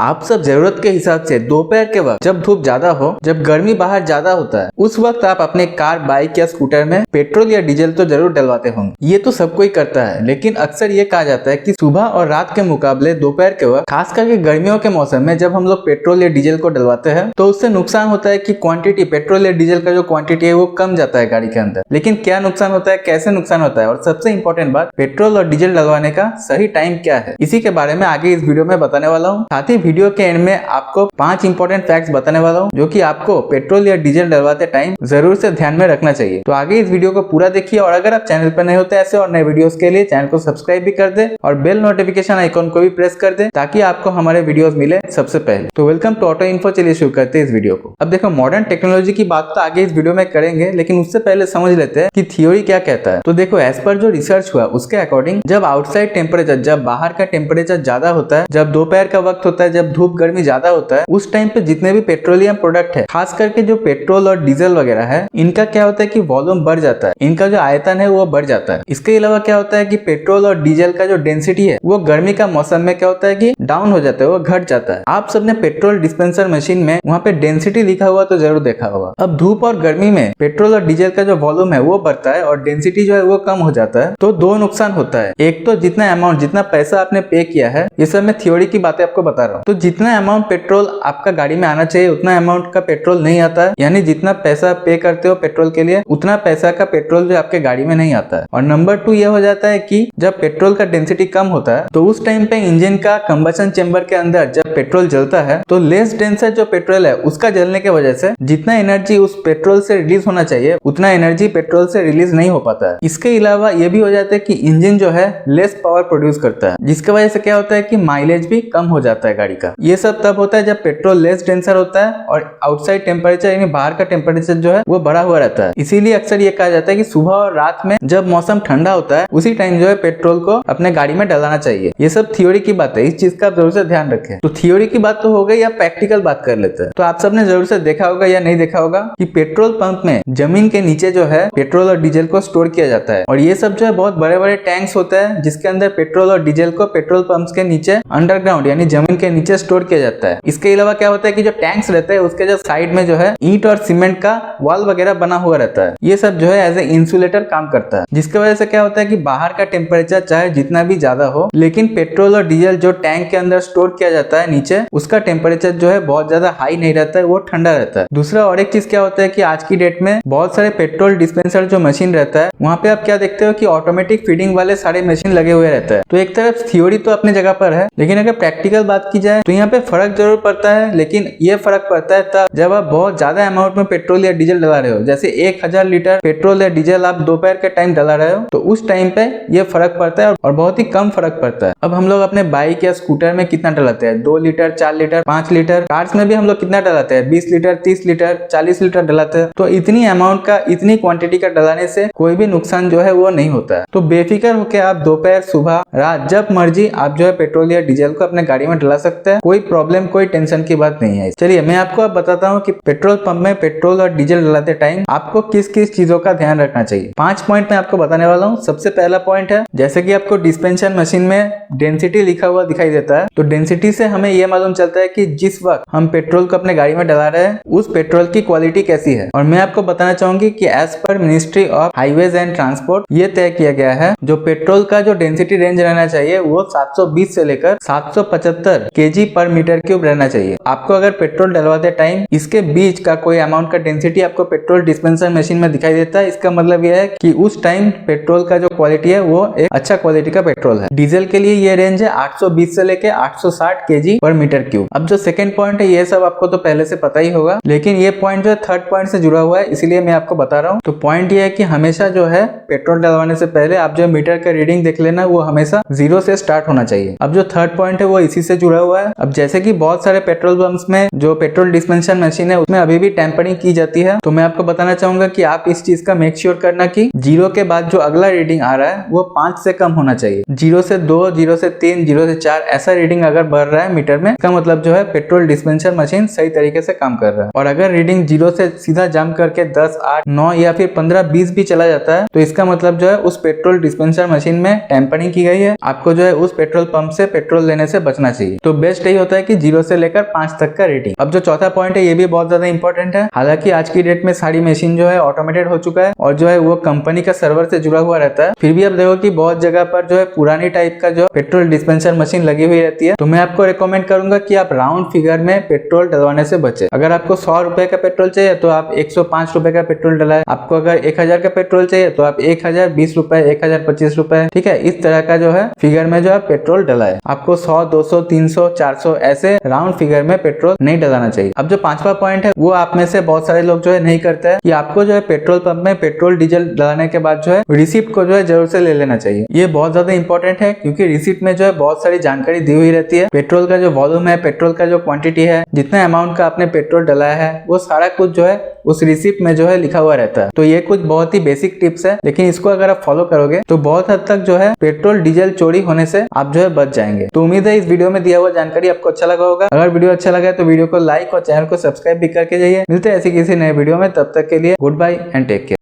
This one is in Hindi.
आप सब जरूरत के हिसाब से दोपहर के वक्त जब धूप ज्यादा हो, जब गर्मी बाहर ज्यादा होता है, उस वक्त आप अपने कार, बाइक या स्कूटर में पेट्रोल या डीजल तो जरूर डलवाते होंगे। ये तो सब कोई करता है, लेकिन अक्सर ये कहा जाता है कि सुबह और रात के मुकाबले दोपहर के वक्त, खास करके गर्मियों के मौसम में जब हम लोग पेट्रोल या डीजल को डलवाते हैं तो उससे नुकसान होता है कि क्वांटिटी, पेट्रोल या डीजल का जो क्वांटिटी है वो कम जाता है गाड़ी के अंदर। लेकिन क्या नुकसान होता है, कैसे नुकसान होता है, और सबसे इंपॉर्टेंट बात, पेट्रोल और डीजल डलवाने का सही टाइम क्या है, इसी के बारे में आगे इस वीडियो में बताने वाला हूँ। साथ ही वीडियो के एंड में आपको 5 इंपॉर्टेंट फैक्ट्स बताने वाला हूँ जो कि आपको पेट्रोल या डीजल डलवाते टाइम जरूर से ध्यान में रखना चाहिए। तो आगे इस वीडियो को पूरा देखिए, और अगर आप चैनल पर नए होते ऐसे और नए वीडियोस के लिए चैनल को सब्सक्राइब भी कर दे और बेल नोटिफिकेशन आइकॉन को भी प्रेस कर दे ताकि आपको हमारे वीडियोस मिले सबसे पहले। तो वेलकम टू ऑटो इन्फो। चलिए शुरू करते हैं इस वीडियो को। अब देखो, मॉडर्न टेक्नोलॉजी की बात तो आगे इस वीडियो में करेंगे, लेकिन उससे पहले समझ लेते हैं कि थ्योरी क्या कहता है। तो देखो, एज पर जो रिसर्च हुआ उसके अकॉर्डिंग, जब आउटसाइड टेम्परेचर, जब बाहर का टेम्परेचर ज्यादा होता है, जब दोपहर का वक्त होता है, जब धूप गर्मी ज्यादा होता है, उस टाइम पे जितने भी पेट्रोलियम प्रोडक्ट है, खास करके जो पेट्रोल और डीजल वगैरह है, इनका क्या होता है कि वॉल्यूम बढ़ जाता है, इनका जो आयतन है वो बढ़ जाता है। इसके अलावा क्या होता है कि पेट्रोल और डीजल का जो डेंसिटी है वो गर्मी का मौसम में क्या होता है कि डाउन हो जाता है, वो घट जाता है। आप सबने पेट्रोल डिस्पेंसर मशीन में वहाँ पे डेंसिटी लिखा हुआ तो जरूर देखा होगा। अब धूप और गर्मी में पेट्रोल और डीजल का जो वॉल्यूम है वो बढ़ता है और डेंसिटी जो है वो कम हो जाता है। तो दो नुकसान होता है। एक तो जितना अमाउंट, जितना पैसा आपने पे किया है, ये सब मैं थ्योरी की बातें आपको बता रहा हूँ, तो जितना अमाउंट पेट्रोल आपका गाड़ी में आना चाहिए उतना अमाउंट का पेट्रोल नहीं आता है, यानी जितना पैसा पे करते हो पेट्रोल के लिए उतना पैसा का पेट्रोल जो आपके गाड़ी में नहीं आता है। और नंबर 2 ये हो जाता है कि जब पेट्रोल का डेंसिटी कम होता है तो उस टाइम पे इंजन का कंबशन चेंबर के अंदर जब पेट्रोल जलता है तो लेस डेंसर जो पेट्रोल है उसका जलने के वजह से जितना एनर्जी उस पेट्रोल से रिलीज होना चाहिए उतना एनर्जी पेट्रोल से रिलीज नहीं हो पाता है। इसके अलावा ये भी हो जाता है कि इंजन जो है लेस पावर प्रोड्यूस करता है, जिसकी वजह से क्या होता है कि माइलेज भी कम हो जाता है गाड़ी का। ये सब तब होता है जब पेट्रोल लेस डेंसर होता है और आउटसाइड टेम्परेचर यानी बाहर का टेम्परेचर जो है वो बढ़ा हुआ रहता है। इसीलिए अक्सर ये कहा जाता है कि सुबह और रात में जब मौसम ठंडा होता है उसी टाइम जो है पेट्रोल को अपने गाड़ी में डलाना चाहिए। ये सब थ्योरी की बात है, इस चीज का आप जरूर से ध्यान रखें। तो थ्योरी की बात तो हो गई, या प्रैक्टिकल बात कर लेते हैं। तो आप सबने जरूर से देखा होगा या नहीं देखा होगा कि पेट्रोल पंप में जमीन के नीचे जो है पेट्रोल और डीजल को स्टोर किया जाता है, और ये सब जो है बहुत बड़े बड़े टैंक्स होते हैं जिसके अंदर पेट्रोल और डीजल को पेट्रोल पंप्स के नीचे अंडरग्राउंड यानी जमीन के नीचे स्टोर किया जाता है। इसके अलावा क्या होता है कि जो टैंक्स रहते हैं उसके जो साइड में जो है ईंट और सीमेंट का वॉल वगैरह बना हुआ रहता है। ये सब जो है एज ए इंसुलेटर काम करता है, जिसकी वजह से क्या होता है कि बाहर का टेम्परेचर चाहे जितना भी ज्यादा हो, लेकिन पेट्रोल और डीजल जो टैंक के अंदर स्टोर किया जाता है नीचे, उसका टेम्परेचर जो है बहुत ज्यादा हाई नहीं रहता है, वो ठंडा रहता है। दूसरा और एक चीज क्या होता है कि आज की डेट में बहुत सारे पेट्रोल डिस्पेंसर जो मशीन रहता है वहाँ पे आप क्या देखते हो कि ऑटोमेटिक फीडिंग वाले सारे मशीन लगे हुए रहते हैं। तो एक तरफ थ्योरी तो अपनी जगह पर है, लेकिन अगर प्रैक्टिकल बात की जाए तो यहाँ पे फर्क जरूर पड़ता है। लेकिन ये फर्क पड़ता है तब जब आप बहुत ज्यादा अमाउंट में पेट्रोल या डीजल डला रहे हो, जैसे 1000 लीटर पेट्रोल या डीजल आप दोपहर के टाइम डला रहे हो, तो उस टाइम पे ये फर्क पड़ता है और बहुत ही कम फर्क पड़ता है। अब हम लोग अपने बाइक या स्कूटर में कितना डलाते हैं, 2 लीटर, 4 लीटर, 5 लीटर। कार्स में भी हम लोग कितना डलाते हैं, 20 लीटर, 30 लीटर, 40 लीटर डलाते हैं। तो इतनी अमाउंट का, इतनी क्वांटिटी का डलाने से कोई भी नुकसान जो है वो नहीं होता है। तो बेफिक्र होकर आप दोपहर, सुबह, रात, जब मर्जी आप जो है पेट्रोल या डीजल को अपने गाड़ी में डला सकते हैं। कोई प्रॉब्लम, कोई टेंशन की बात नहीं है। चलिए मैं आपको अब बताता हूँ कि पेट्रोल पंप में पेट्रोल और डीजल डलाते टाइम आपको किस किस चीजों का ध्यान रखना चाहिए। 5 पॉइंट मैं आपको बताने वाला हूँ। सबसे पहला पॉइंट है, जैसे कि आपको डिस्पेंसर मशीन में डेंसिटी लिखा हुआ दिखाई देता है, तो डेंसिटी से हमें यह मालूम चलता है कि जिस वक्त हम पेट्रोल को अपने गाड़ी में डला रहे हैं उस पेट्रोल की क्वालिटी कैसी है। और मैं आपको बताना चाहूंगी कि as per ministry of highways and transport ये तय किया गया है जो पेट्रोल का जो डेंसिटी रेंज रहना चाहिए वो 720 से लेकर 775 kg पर मीटर क्यूब रहना चाहिए। आपको अगर पेट्रोल डलवाते टाइम इसके बीच का कोई अमाउंट का डेंसिटी आपको पेट्रोल डिस्पेंसर मशीन में दिखाई देता है, इसका मतलब यह है कि उस टाइम पेट्रोल का जो क्वालिटी है वो एक अच्छा क्वालिटी का पेट्रोल है। डीजल के लिए ये रेंज है 820 से लेकर 860 kg पर मीटर क्यूब। अब जो सेकंड पॉइंट है ये सब आपको तो पहले से पता ही होगा, लेकिन ये पॉइंट जो है थर्ड पॉइंट से जुड़ा हुआ है, इसलिए मैं आपको बता रहा हूँ। तो पॉइंट ये है कि हमेशा जो है पेट्रोल डलवाने से पहले आप जो मीटर का रीडिंग देख लेना, वो हमेशा 0 से स्टार्ट होना चाहिए। अब जो थर्ड पॉइंट है वो इसी से जुड़ा हुआ है। अब जैसे कि बहुत सारे पेट्रोल पंप्स में जो पेट्रोल डिस्पेंसर मशीन है उसमें अभी भी टेम्परिंग की जाती है, तो मैं आपको बताना चाहूंगा कि आप इस चीज का मेक श्योर करना कि 0 के बाद जो अगला रीडिंग आ रहा है वो 5 से कम होना चाहिए। 0 से 2, 0 से 3, 0 से 4 ऐसा रीडिंग अगर बढ़ रहा है मीटर में, इसका मतलब जो है पेट्रोल डिस्पेंसर मशीन सही तरीके से काम कर रहा है। और अगर रीडिंग 0 से सीधा जंप करके 10, 8, 9 या फिर 15, 20 भी चला जाता है तो इसका मतलब जो है उस पेट्रोल डिस्पेंसर मशीन में टेम्परिंग की गई है। आपको जो है उस पेट्रोल पंप से पेट्रोल लेने से बचना चाहिए। तो बेस्ट यही होता है कि 0 से लेकर 5 तक का रेटिंग। अब जो चौथा पॉइंट है ये भी बहुत ज्यादा इंपॉर्टेंट है। हालांकि आज की डेट में सारी मशीन जो है ऑटोमेटेड हो चुका है और जो है वो कंपनी का सर्वर से जुड़ा हुआ रहता है, फिर भी आप देखो कि बहुत जगह पर जो है पुरानी टाइप का जो पेट्रोल डिस्पेंसर मशीन लगी हुई रहती है। तो मैं आपको रिकमेंड करूंगा कि आप राउंड फिगर में पेट्रोल डलवाने से बचे। अगर आपको 100 रुपए का पेट्रोल चाहिए तो आप 105 रुपए का पेट्रोल डलाए। आपको अगर 1000 का पेट्रोल चाहिए तो आप 1020 रुपए, 1025 रुपए, ठीक है, इस तरह का जो है फिगर में जो है पेट्रोल डलाए। आपको 100, 200, 300, 400 ऐसे राउंड फिगर में पेट्रोल नहीं डलाना चाहिए। अब जो पांचवा पॉइंट है वो आप में से बहुत सारे लोग जो है नहीं करते हैं कि आपको जो है पेट्रोल पंप में पेट्रोल डीजल डलाने के बाद जो है रिसिप्ट को जो है जरूर से ले लेना चाहिए। ये बहुत ज्यादा इंपॉर्टेंट है क्योंकि रिसिप्ट में जो है बहुत सारी जानकारी दी हुई रहती है। पेट्रोल का जो वॉल्यूम है, पेट्रोल का जो क्वांटिटी है, जितने अमाउंट का आपने पेट्रोल डलाया है, वो सारा कुछ जो है उस रिसिप्ट में जो है लिखा हुआ रहता है। तो ये कुछ बहुत ही बेसिक टिप्स है, लेकिन इसको अगर आप फॉलो करोगे तो बहुत हद तक जो है पेट्रोल डीजल चोरी होने से आप जो है बच जाएंगे। तो उम्मीद है इस वीडियो में दिया हुआ जानकारी आपको अच्छा लगा होगा। अगर वीडियो अच्छा लगा तो वीडियो को लाइक और चैनल को सब्सक्राइब भी करके जाइए। मिलते हैं ऐसी किसी नए वीडियो में, तब तक के लिए goodbye and take care.